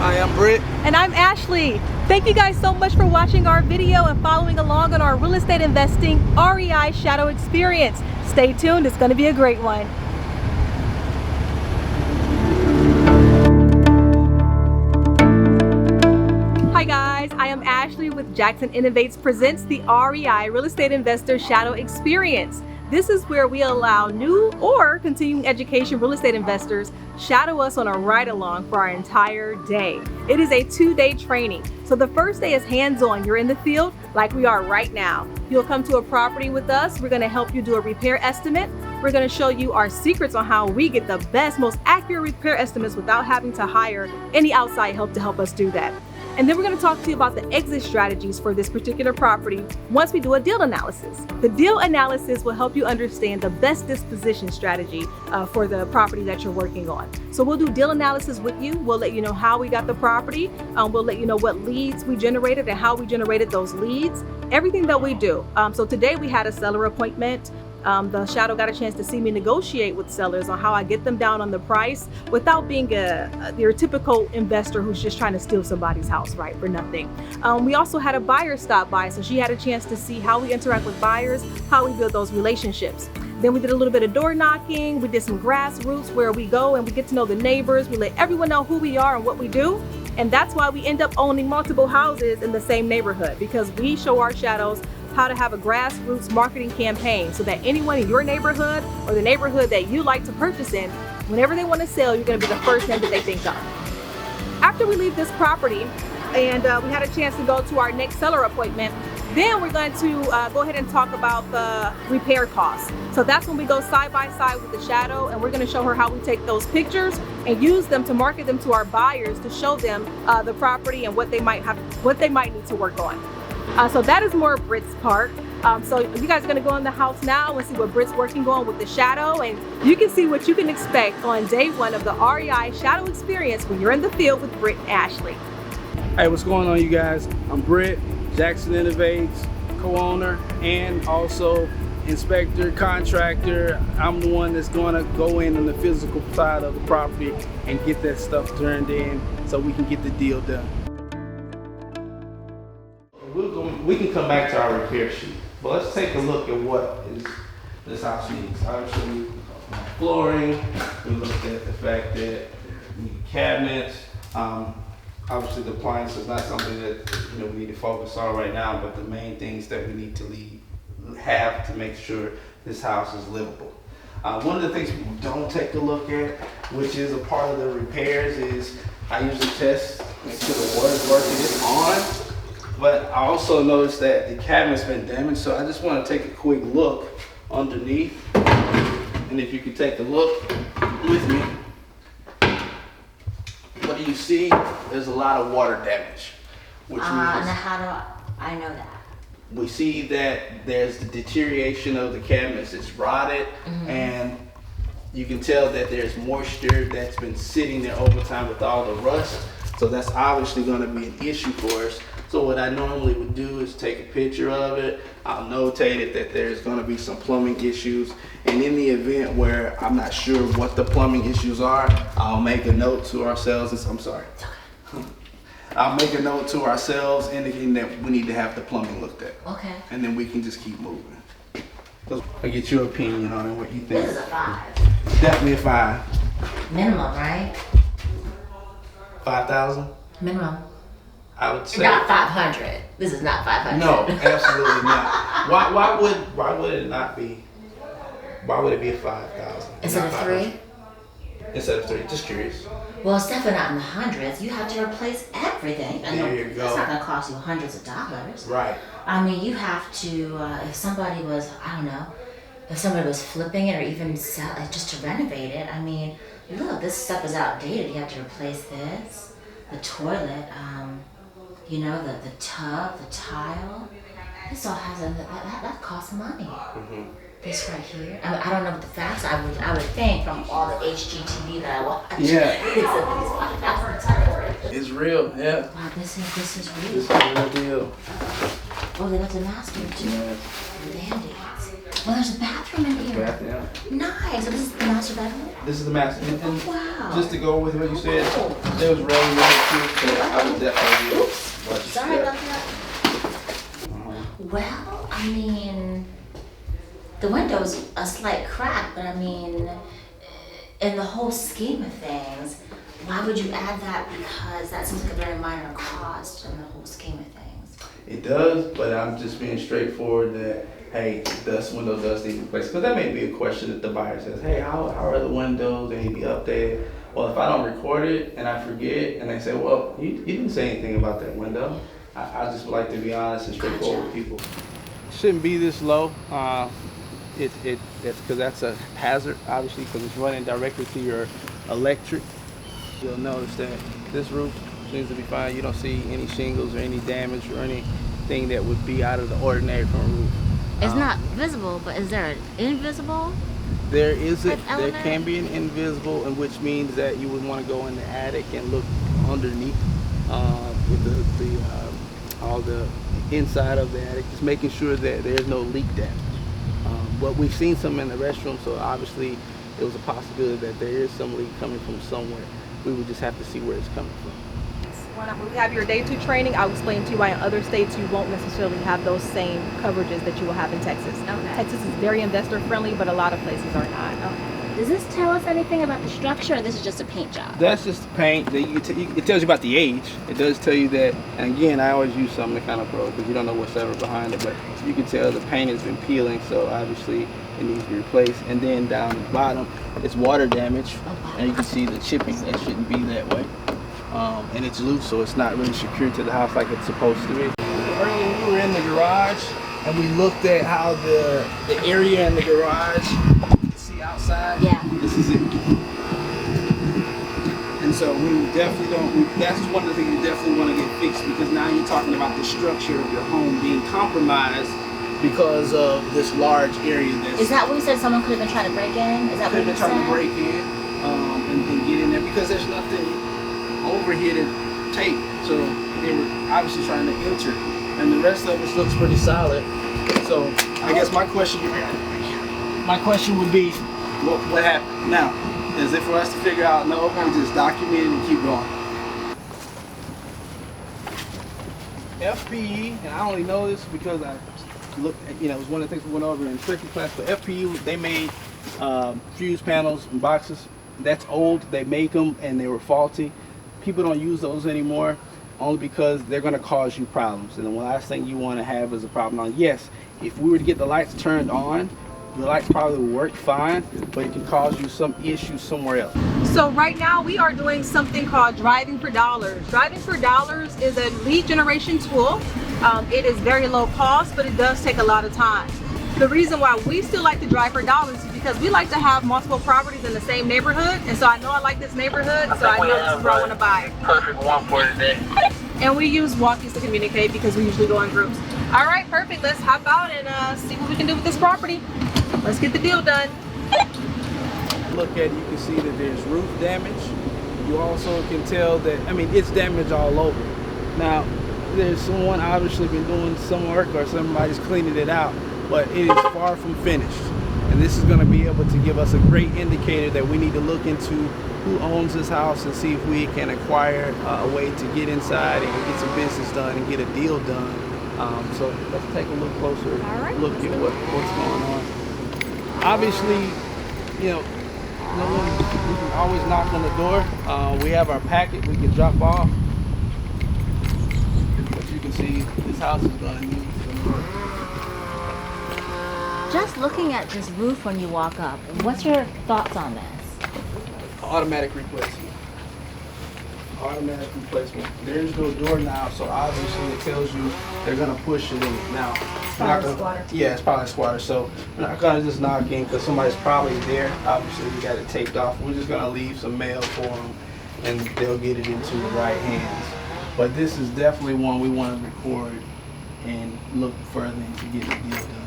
Hi, I'm Britt. And I'm Ashley. Thank you guys so much for watching our video and following along on our real estate investing REI shadow experience. Stay tuned, it's going to be a great one. Hi guys, I am Ashley with Jackson Innovates presents the REI Real Estate Investor Shadow Experience. This is where we allow new or continuing education real estate investors shadow us on a ride-along for our entire day. It is a 2-day training. So the first day is hands-on. You're in the field like we are right now. You'll come to a property with us. We're gonna help you do a repair estimate. We're gonna show you our secrets on how we get the best, most accurate repair estimates without having to hire any outside help to help us do that. And then we're going to talk to you about the exit strategies for this particular property once we do a deal analysis. The deal analysis will help you understand the best disposition strategy for the property that you're working on. So we'll do deal analysis with you. We'll let you know how we got the property. We'll let you know what leads we generated and how we generated those leads. Everything that we do. So today we had a seller appointment. The shadow got a chance to see me negotiate with sellers on how I get them down on the price without being your typical investor who's just trying to steal somebody's house, right, for nothing. We also had a buyer stop by, so she had a chance to see how we interact with buyers, how we build those relationships. Then we did a little bit of door knocking. We did some grassroots where we go and we get to know the neighbors. We let everyone know who we are and what we do. And that's why we end up owning multiple houses in the same neighborhood, because we show our shadows how to have a grassroots marketing campaign so that anyone in your neighborhood or the neighborhood that you like to purchase in, whenever they want to sell, you're going to be the first name that they think of. After we leave this property and we had a chance to go to our next seller appointment, then we're going to go ahead and talk about the repair costs. So that's when we go side by side with the shadow, and we're going to show her how we take those pictures and use them to market them to our buyers to show them the property and what they might need to work on. So that is more Britt's part. So you guys are gonna go in the house now and see what Britt's working on with the shadow, and you can see what you can expect on day 1 of the REI shadow experience when you're in the field with Britt and Ashley. Hey, what's going on, you guys? I'm Britt, Jackson Innovates, co-owner, and also inspector, contractor. I'm the one that's gonna go in on the physical side of the property and get that stuff turned in so we can get the deal done. We can come back to our repair sheet, but let's take a look at what this house needs. Obviously, flooring. We looked at the fact that we need cabinets. Obviously, the appliance is not something that we need to focus on right now, but the main things that we need to have to make sure this house is livable. One of the things people don't take a look at, which is a part of the repairs, is I usually test make sure the water's working. It's on. But I also noticed that the cabinet's been damaged, so I just want to take a quick look underneath. And if you could take a look with me, what do you see? There's a lot of water damage. Which means and how do I know that? We see that there's the deterioration of the cabinets. It's rotted, and you can tell that there's moisture that's been sitting there over time with all the rust. So that's obviously going to be an issue for us. So what I normally would do is take a picture of it. I'll notate it that there's going to be some plumbing issues. And in the event where I'm not sure what the plumbing issues are, I'll make a note to ourselves. I'll make a note to ourselves indicating that we need to have the plumbing looked at. Okay. And then we can just keep moving. I'll get your opinion on it, what you think. This is a 5. Definitely a 5. Minimum, right? 5,000? Minimum. I would say. Not 500. This is not 500. No, absolutely not. Why would it not be? Why would it be a 5,000? Instead of 3? Instead of 3, just curious. Well, it's definitely not in the hundreds. You have to replace everything. There you go. It's not going to cost you hundreds of dollars. Right. I mean, you have to, if somebody was, I don't know, if somebody was flipping it or even sell it just to renovate it, I mean, look, this stuff is outdated. You have to replace this, the toilet, the tub, the tile. This all has that costs money. This right here. I don't know what the facts. I would think from all the HGTV that I watch. Yeah. It's It's real. Yeah. wow, this is real. This is a real deal. Oh, they got the master too. Yeah. The Band-Aids. Well, there's a bathroom in here. Bathroom. Nice. So this is the master bedroom? This is the master. And Wow. just to go with what you said, there was rolling too, so I would definitely watch your Sorry step. about that. Well, I mean, the window's a slight crack, but I mean, in the whole scheme of things, why would you add that? Because that seems like a very minor cost in the whole scheme of things. It does, but I'm just being straightforward that, hey, this window does need replaced. Because that may be a question that the buyer says, hey, how are the windows? They need to be updated. Well, if I don't record it and I forget, and they say, well, you didn't say anything about that window, I just like to be honest and straightforward with people. Shouldn't be this low. That's because that's a hazard, obviously, because it's running directly to your electric. You'll notice that this roof seems to be fine. You don't see any shingles or any damage or anything that would be out of the ordinary from a roof. It's not visible, but is there an invisible? There isn't. Like There elevator? can be an invisible, and which means that you would want to go in the attic and look underneath with all the inside of the attic, just making sure that there's no leak damage. But we've seen some in the restroom, so obviously it was a possibility that there is some leak coming from somewhere. We would just have to see where it's coming from. When we have your day 2 training, I'll explain to you why in other states you won't necessarily have those same coverages that you will have in Texas. Okay. Texas is very investor friendly, but a lot of places are not. Okay. Does this tell us anything about the structure, or this is just a paint job? That's just the paint. It tells you about the age. It does tell you that, and again, I always use something to kind of pro because you don't know what's ever behind it, but you can tell the paint has been peeling, so obviously it needs to be replaced. And then down the bottom, it's water damage, and you can see the chipping. That shouldn't be that way. And it's loose, so it's not really secured to the house like it's supposed to be. Earlier we were in the garage, and we looked at how the area in the garage, you can see outside. Yeah. This is it. And so we definitely that's one of the things you definitely want to get fixed, because now you're talking about the structure of your home being compromised because of this large area that's Is that what you said? Someone could have been trying to break in? Is that could what have you been trying to said? break in and get in there, because there's nothing over here to take. So they were obviously trying to enter, and the rest of it looks pretty solid. So I guess my question would be, what happened now? Is it for us to figure out, no, we'll just document it and keep going? FPE, and I only know this because I looked at, it was one of the things we went over in tricky class, but FPE, they made fuse panels and boxes. That's old, they make them and they were faulty. People don't use those anymore, only because they're gonna cause you problems. And the last thing you wanna have is a problem. Now, yes, if we were to get the lights turned on, the lights probably would work fine, but it can cause you some issues somewhere else. So right now we are doing something called Driving for Dollars. Driving for Dollars is a lead generation tool. It is very low cost, but it does take a lot of time. The reason why we still like to drive for dollars is because we like to have multiple properties in the same neighborhood. And so I know I like this neighborhood, so I know this is where I want to buy. Perfect one for today. And we use walkies to communicate because we usually go in groups. All right, perfect. Let's hop out and see what we can do with this property. Let's get the deal done. Look at it, you can see that there's roof damage. You also can tell that, it's damage all over. Now, there's someone obviously been doing some work or somebody's cleaning it out, but it is far from finished. And this is going to be able to give us a great indicator that we need to look into who owns this house and see if we can acquire a way to get inside and get some business done and get a deal done. So let's take a look closer, look at what's going on. Obviously, no one, we can always knock on the door. We have our packet we can drop off. As you can see, this house is going to need some work. Just looking at this roof when you walk up, what's your thoughts on this? Automatic replacement. Automatic replacement. There's no door now, so obviously it tells you they're gonna push it in. Now, it's probably a squatter. Yeah, it's probably a squatter. So we're not gonna just knock in because somebody's probably there. Obviously, we got it taped off. We're just gonna leave some mail for them, and they'll get it into the right hands. But this is definitely one we want to record and look further into getting the deal done.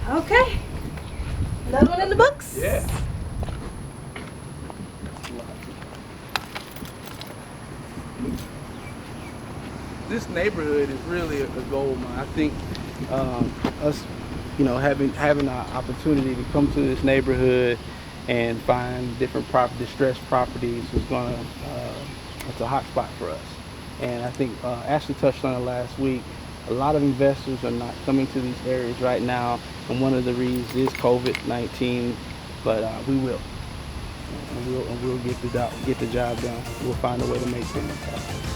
Okay. Another one in the books? Yeah. this neighborhood is really a gold mine. I think us, you know, having an opportunity to come to this neighborhood and find different distressed properties was gonna, it's a hot spot for us. And I think Ashley touched on it last week. A lot of investors are not coming to these areas right now, and one of the reasons is COVID-19. But we will, and we'll get the job done. We'll find a way to make things happen.